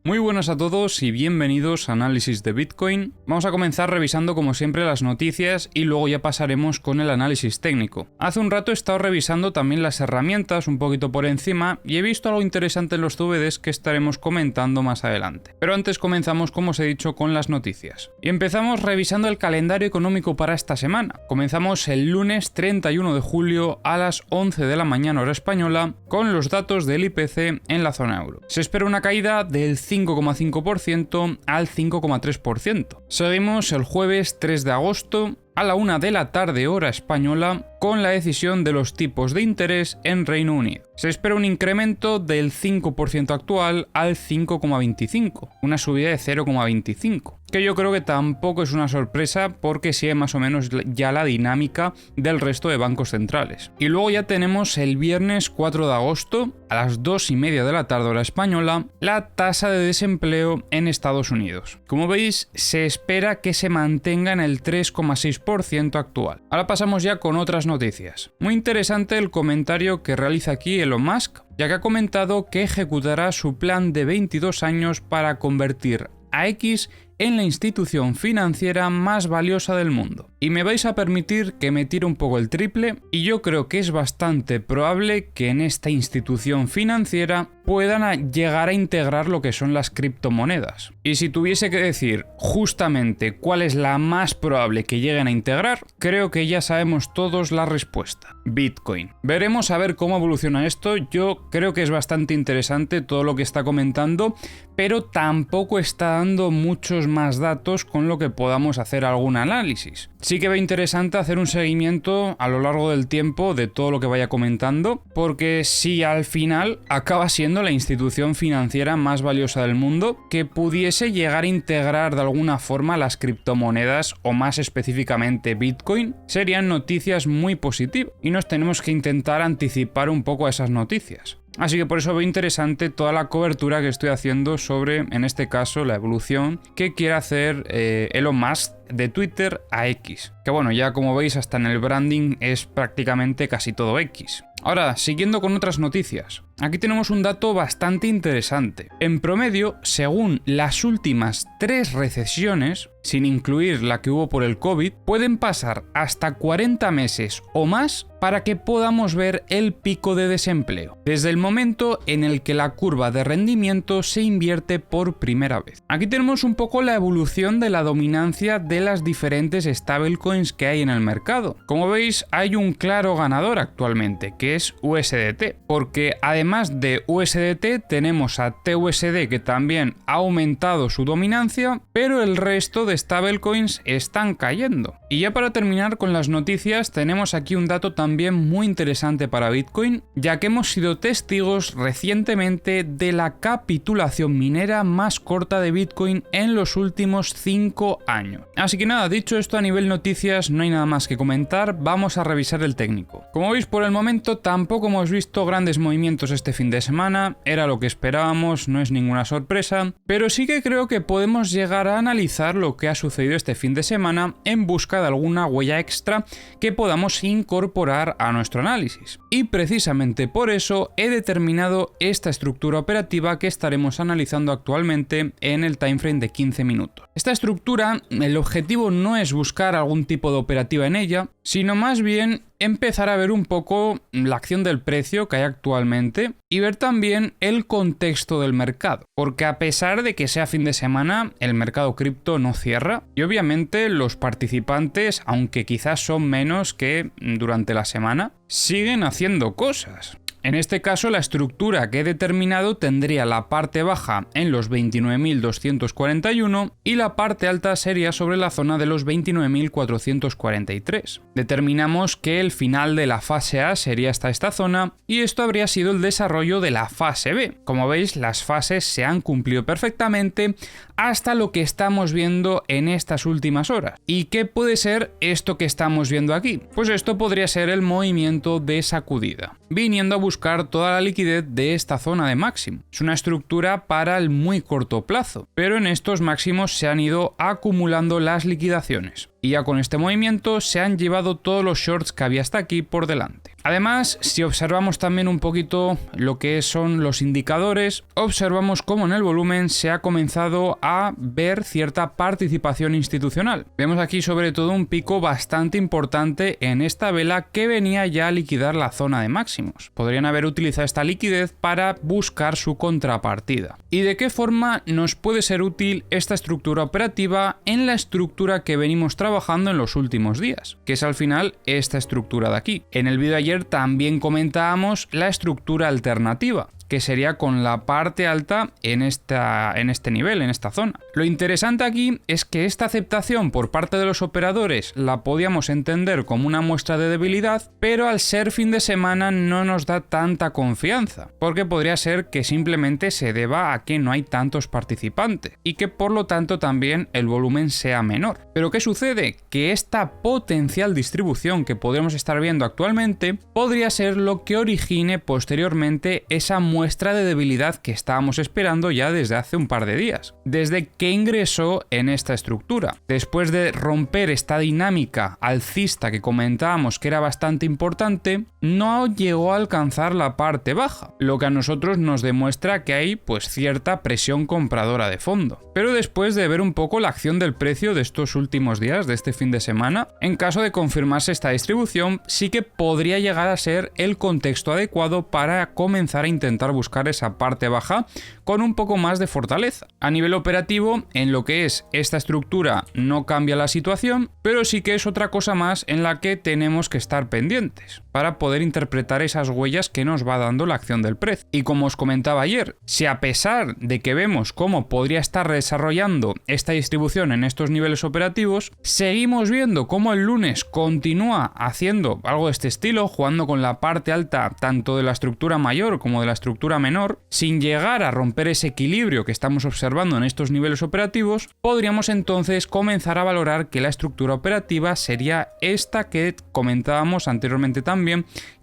Muy buenas a todos y bienvenidos a Análisis de Bitcoin. Vamos a comenzar revisando como siempre las noticias y luego ya pasaremos con el análisis técnico. Hace un rato he estado revisando también las herramientas un poquito por encima y he visto algo interesante en los CVDs que estaremos comentando más adelante. Pero antes comenzamos, como os he dicho, con las noticias. Y empezamos revisando el calendario económico para esta semana. Comenzamos el lunes 31 de julio a las 11 de la mañana hora española con los datos del IPC en la zona euro. Se espera una caída del 5,5% al 5,3%. Seguimos el jueves 3 de agosto a la 1 de la tarde hora española con la decisión de los tipos de interés en Reino Unido. Se espera un incremento del 5% actual al 5,25%, una subida de 0,25%, que yo creo que tampoco es una sorpresa porque sigue más o menos ya la dinámica del resto de bancos centrales. Y luego ya tenemos el viernes 4 de agosto a las 2:30 de la tarde hora española la tasa de desempleo en Estados Unidos. Como veis, se espera que se mantenga en el 3,6% actual. Ahora pasamos ya con otras noticias. Muy interesante el comentario que realiza aquí Elon Musk, ya que ha comentado que ejecutará su plan de 22 años para convertir a X en la institución financiera más valiosa del mundo. Y me vais a permitir que me tire un poco el triple, y yo creo que es bastante probable que en esta institución financiera puedan llegar a integrar lo que son las criptomonedas. Y si tuviese que decir justamente cuál es la más probable que lleguen a integrar, creo que ya sabemos todos la respuesta: Bitcoin. Veremos a ver cómo evoluciona esto. Yo creo que es bastante interesante todo lo que está comentando, pero tampoco está dando muchos más datos con lo que podamos hacer algún análisis. Sí que veo interesante hacer un seguimiento a lo largo del tiempo de todo lo que vaya comentando, porque si al final acaba siendo la institución financiera más valiosa del mundo, que pudiese llegar a integrar de alguna forma las criptomonedas o más específicamente Bitcoin, serían noticias muy positivas y nos tenemos que intentar anticipar un poco a esas noticias. Así que por eso veo interesante toda la cobertura que estoy haciendo sobre, en este caso, la evolución que quiere hacer Elon Musk de Twitter a X. Que bueno, ya como veis, hasta en el branding es prácticamente casi todo X. Ahora, siguiendo con otras noticias. Aquí tenemos un dato bastante interesante. En promedio, según las últimas 3 recesiones, sin incluir la que hubo por el COVID, pueden pasar hasta 40 meses o más para que podamos ver el pico de desempleo, desde el momento en el que la curva de rendimiento se invierte por primera vez. Aquí tenemos un poco la evolución de la dominancia de las diferentes stablecoins que hay en el mercado. Como veis, hay un claro ganador actualmente, que es USDT, porque además de USDT tenemos a TUSD, que también ha aumentado su dominancia, pero el resto de stablecoins están cayendo. Y ya para terminar con las noticias, tenemos aquí un dato también muy interesante para Bitcoin, ya que hemos sido testigos recientemente de la capitulación minera más corta de Bitcoin en los últimos 5 años. Así que nada, dicho esto a nivel noticias, no hay nada más que comentar, vamos a revisar el técnico. Como veis, por el momento tampoco hemos visto grandes movimientos este fin de semana, era lo que esperábamos, no es ninguna sorpresa, pero sí que creo que podemos llegar a analizar lo que ha sucedido este fin de semana en busca de alguna huella extra que podamos incorporar a nuestro análisis. Y precisamente por eso he determinado esta estructura operativa que estaremos analizando actualmente en el timeframe de 15 minutos. Esta estructura, el objetivo no es buscar algún tipo de operativa en ella, sino más bien empezar a ver un poco la acción del precio que hay actualmente y ver también el contexto del mercado, porque a pesar de que sea fin de semana, el mercado cripto no cierra y obviamente los participantes, aunque quizás son menos que durante la semana, siguen haciendo cosas. En este caso, la estructura que he determinado tendría la parte baja en los 29.241 y la parte alta sería sobre la zona de los 29.443. Determinamos que el final de la fase A sería hasta esta zona y esto habría sido el desarrollo de la fase B. Como veis, las fases se han cumplido perfectamente hasta lo que estamos viendo en estas últimas horas. ¿Y qué puede ser esto que estamos viendo aquí? Pues esto podría ser el movimiento de sacudida, viniendo a buscar buscar toda la liquidez de esta zona de máximo. Es una estructura para el muy corto plazo, pero en estos máximos se han ido acumulando las liquidaciones. Y ya con este movimiento se han llevado todos los shorts que había hasta aquí por delante. Además, si observamos también un poquito lo que son los indicadores, observamos cómo en el volumen se ha comenzado a ver cierta participación institucional. Vemos aquí sobre todo un pico bastante importante en esta vela que venía ya a liquidar la zona de máximos. Podrían haber utilizado esta liquidez para buscar su contrapartida. ¿Y de qué forma nos puede ser útil esta estructura operativa en la estructura que venimos trabajando en los últimos días? Que es al final esta estructura de aquí. En el vídeo de ayer también comentábamos la estructura alternativa, que sería con la parte alta en este nivel, en esta zona. Lo interesante aquí es que esta aceptación por parte de los operadores la podíamos entender como una muestra de debilidad, pero al ser fin de semana no nos da tanta confianza, porque podría ser que simplemente se deba a que no hay tantos participantes y que por lo tanto también el volumen sea menor. Pero ¿qué sucede? Que esta potencial distribución que podríamos estar viendo actualmente podría ser lo que origine posteriormente esa muestra de debilidad que estábamos esperando ya desde hace un par de días, desde que ingresó en esta estructura. Después de romper esta dinámica alcista que comentábamos que era bastante importante, no llegó a alcanzar la parte baja, lo que a nosotros nos demuestra que hay pues cierta presión compradora de fondo. Pero después de ver un poco la acción del precio de estos últimos días, de este fin de semana, en caso de confirmarse esta distribución, sí que podría llegar a ser el contexto adecuado para comenzar a intentar buscar esa parte baja con un poco más de fortaleza. A nivel operativo, en lo que es esta estructura no cambia la situación, pero sí que es otra cosa más en la que tenemos que estar pendientes para poder interpretar esas huellas que nos va dando la acción del precio. Y como os comentaba ayer, si a pesar de que vemos cómo podría estar desarrollando esta distribución en estos niveles operativos, seguimos viendo cómo el lunes continúa haciendo algo de este estilo, jugando con la parte alta tanto de la estructura mayor como de la estructura menor, sin llegar a romper ese equilibrio que estamos observando en estos niveles operativos, podríamos entonces comenzar a valorar que la estructura operativa sería esta que comentábamos anteriormente también,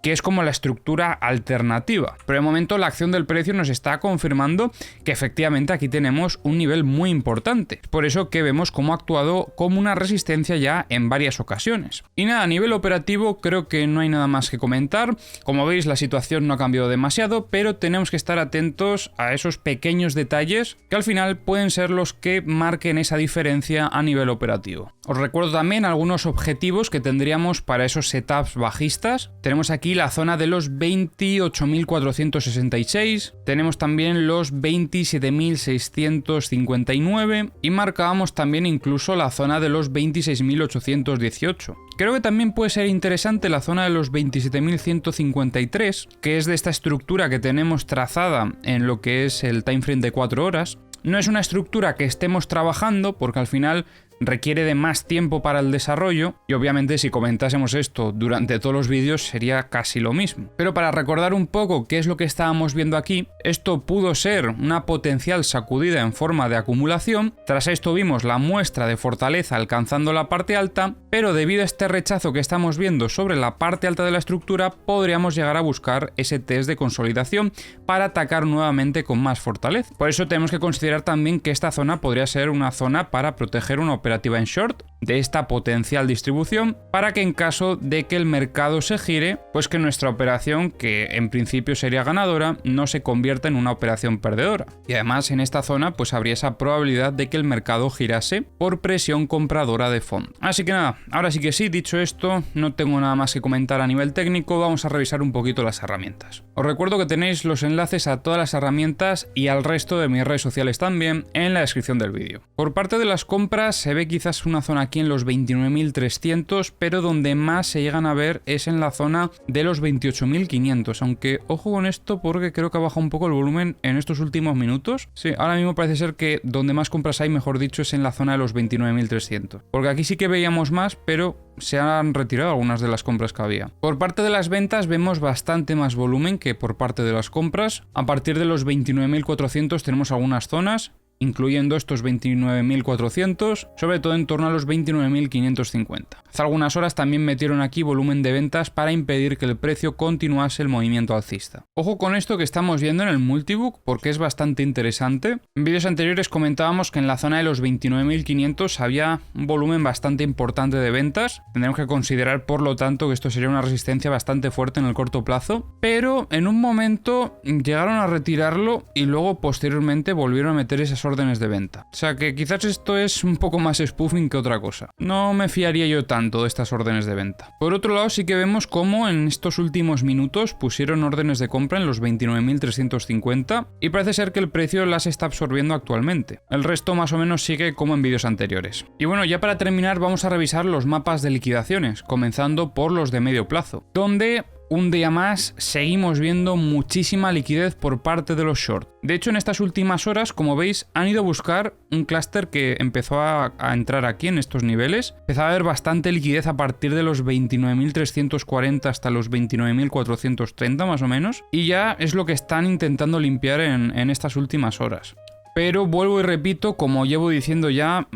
que es como la estructura alternativa. Pero de momento la acción del precio nos está confirmando que efectivamente aquí tenemos un nivel muy importante. Por eso que vemos cómo ha actuado como una resistencia ya en varias ocasiones. Y nada, a nivel operativo creo que no hay nada más que comentar. Como veis, la situación no ha cambiado demasiado, pero tenemos que estar atentos a esos pequeños detalles que al final pueden ser los que marquen esa diferencia a nivel operativo. Os recuerdo también algunos objetivos que tendríamos para esos setups bajistas. Tenemos aquí la zona de los 28.466, tenemos también los 27.659 y marcábamos también incluso la zona de los 26.818. Creo que también puede ser interesante la zona de los 27.153, que es de esta estructura que tenemos trazada en lo que es el timeframe de 4 horas. No es una estructura que estemos trabajando porque al final requiere de más tiempo para el desarrollo y obviamente si comentásemos esto durante todos los vídeos sería casi lo mismo. Pero para recordar un poco qué es lo que estábamos viendo aquí, esto pudo ser una potencial sacudida en forma de acumulación. Tras esto vimos la muestra de fortaleza alcanzando la parte alta, pero debido a este rechazo que estamos viendo sobre la parte alta de la estructura, podríamos llegar a buscar ese test de consolidación para atacar nuevamente con más fortaleza. Por eso tenemos que considerar también que esta zona podría ser una zona para proteger una operativa en short de esta potencial distribución, para que en caso de que el mercado se gire, pues que nuestra operación, que en principio sería ganadora, no se convierta en una operación perdedora. Y además en esta zona pues habría esa probabilidad de que el mercado girase por presión compradora de fondo. Así que nada, ahora sí que sí, dicho esto, no tengo nada más que comentar a nivel técnico, vamos a revisar un poquito las herramientas. Os recuerdo que tenéis los enlaces a todas las herramientas y al resto de mis redes sociales también en la descripción del vídeo. Por parte de las compras se ve quizás una zona aquí en los 29.300, pero donde más se llegan a ver es en la zona de los 28.500, aunque ojo con esto porque creo que ha bajado un poco el volumen en estos últimos minutos. Sí, ahora mismo parece ser que donde más compras hay, mejor dicho, es en la zona de los 29.300, porque aquí sí que veíamos más, pero se han retirado algunas de las compras que había. Por parte de las ventas vemos bastante más volumen que por parte de las compras. A partir de los 29.400 tenemos algunas zonas incluyendo estos 29.400, sobre todo en torno a los 29.550. Hace algunas horas también metieron aquí volumen de ventas para impedir que el precio continuase el movimiento alcista. Ojo con esto que estamos viendo en el multibook porque es bastante interesante. En vídeos anteriores comentábamos que en la zona de los 29.500 había un volumen bastante importante de ventas. Tendremos que considerar por lo tanto que esto sería una resistencia bastante fuerte en el corto plazo, pero en un momento llegaron a retirarlo y luego posteriormente volvieron a meter esas órdenes de venta. O sea que quizás esto es un poco más spoofing que otra cosa. No me fiaría yo tanto de estas órdenes de venta. Por otro lado, sí que vemos cómo en estos últimos minutos pusieron órdenes de compra en los 29.350 y parece ser que el precio las está absorbiendo actualmente. El resto más o menos sigue como en vídeos anteriores. Y bueno, ya para terminar vamos a revisar los mapas de liquidaciones, comenzando por los de medio plazo, donde un día más seguimos viendo muchísima liquidez por parte de los short. De hecho, en estas últimas horas, como veis, han ido a buscar un clúster que empezó a entrar aquí en estos niveles. Empezaba a haber bastante liquidez a partir de los 29.340 hasta los 29.430 más o menos. Y ya es lo que están intentando limpiar en estas últimas horas. Pero vuelvo y repito, como llevo diciendo ya,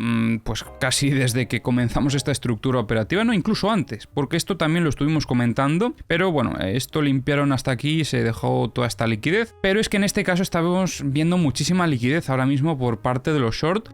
pues casi desde que comenzamos esta estructura operativa, no, incluso antes, porque esto también lo estuvimos comentando, pero bueno, esto limpiaron hasta aquí y se dejó toda esta liquidez, pero es que en este caso estamos viendo muchísima liquidez ahora mismo por parte de los short.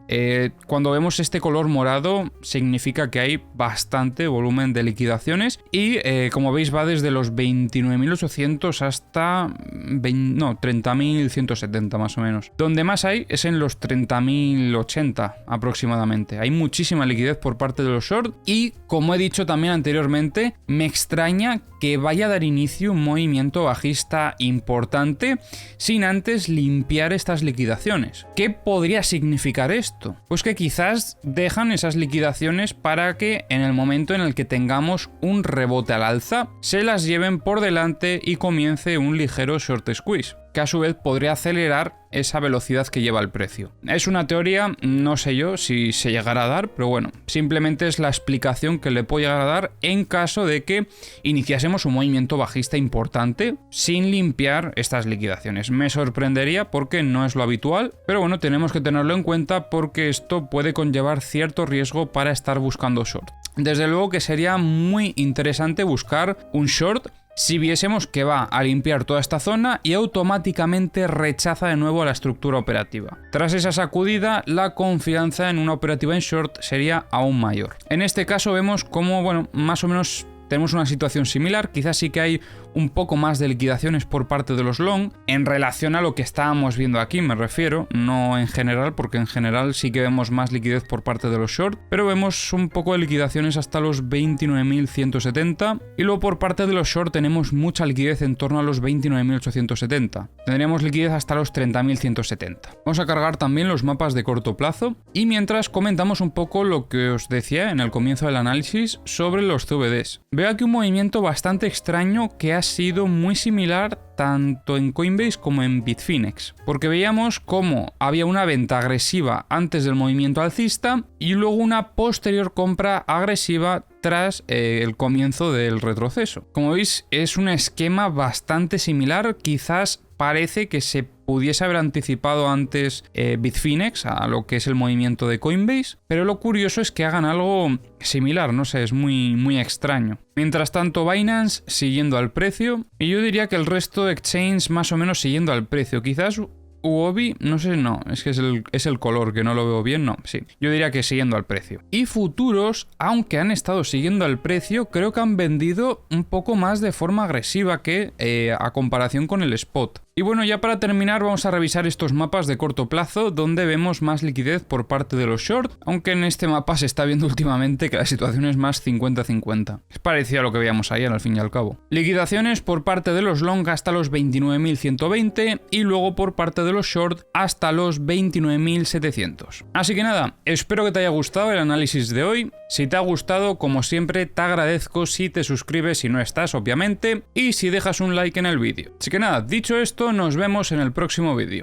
Cuando vemos este color morado significa que hay bastante volumen de liquidaciones y como veis va desde los 29.800 hasta 30.170 más o menos. Donde más hay es en los 30.080 aproximadamente. Hay muchísima liquidez por parte de los short y, como he dicho también anteriormente, me extraña que vaya a dar inicio un movimiento bajista importante sin antes limpiar estas liquidaciones. ¿Qué podría significar esto? Pues que quizás dejan esas liquidaciones para que en el momento en el que tengamos un rebote al alza se las lleven por delante y comience un ligero short squeeze, que a su vez podría acelerar esa velocidad que lleva el precio. Es una teoría, no sé yo si se llegará a dar, pero bueno, simplemente es la explicación que le puedo llegar a dar en caso de que iniciásemos un movimiento bajista importante sin limpiar estas liquidaciones. Me sorprendería porque no es lo habitual, pero bueno, tenemos que tenerlo en cuenta porque esto puede conllevar cierto riesgo para estar buscando short. Desde luego que sería muy interesante buscar un short si viésemos que va a limpiar toda esta zona y automáticamente rechaza de nuevo la estructura operativa. Tras esa sacudida, la confianza en una operativa en short sería aún mayor. En este caso vemos como, bueno, más o menos tenemos una situación similar, quizás sí que hay un poco más de liquidaciones por parte de los long en relación a lo que estábamos viendo aquí, me refiero, no en general, porque en general sí que vemos más liquidez por parte de los short, pero vemos un poco de liquidaciones hasta los 29.170 y luego por parte de los short tenemos mucha liquidez en torno a los 29.870. Tendríamos liquidez hasta los 30.170. Vamos a cargar también los mapas de corto plazo y mientras comentamos un poco lo que os decía en el comienzo del análisis sobre los CVDs. Veo aquí un movimiento bastante extraño que ha sido muy similar tanto en Coinbase como en Bitfinex, porque veíamos cómo había una venta agresiva antes del movimiento alcista y luego una posterior compra agresiva tras el comienzo del retroceso. Como veis, es un esquema bastante similar, quizás parece que se pudiese haber anticipado antes Bitfinex a lo que es el movimiento de Coinbase, pero lo curioso es que hagan algo similar, no sé, es muy extraño. Mientras tanto, Binance siguiendo al precio, y yo diría que el resto de exchange más o menos siguiendo al precio, quizás Huobi, no sé, no, es que es el color que no lo veo bien, no, sí. Yo diría que siguiendo al precio. Y futuros, aunque han estado siguiendo al precio, creo que han vendido un poco más de forma agresiva que a comparación con el spot. Y bueno, ya para terminar vamos a revisar estos mapas de corto plazo donde vemos más liquidez por parte de los short, aunque en este mapa se está viendo últimamente que la situación es más 50-50. Es parecido a lo que veíamos ayer al fin y al cabo. Liquidaciones por parte de los long hasta los 29.120 y luego por parte de los short hasta los 29.700. Así que nada, espero que te haya gustado el análisis de hoy. Si te ha gustado, como siempre, te agradezco si te suscribes si no estás, obviamente, y si dejas un like en el vídeo. Así que nada, dicho esto, nos vemos en el próximo vídeo.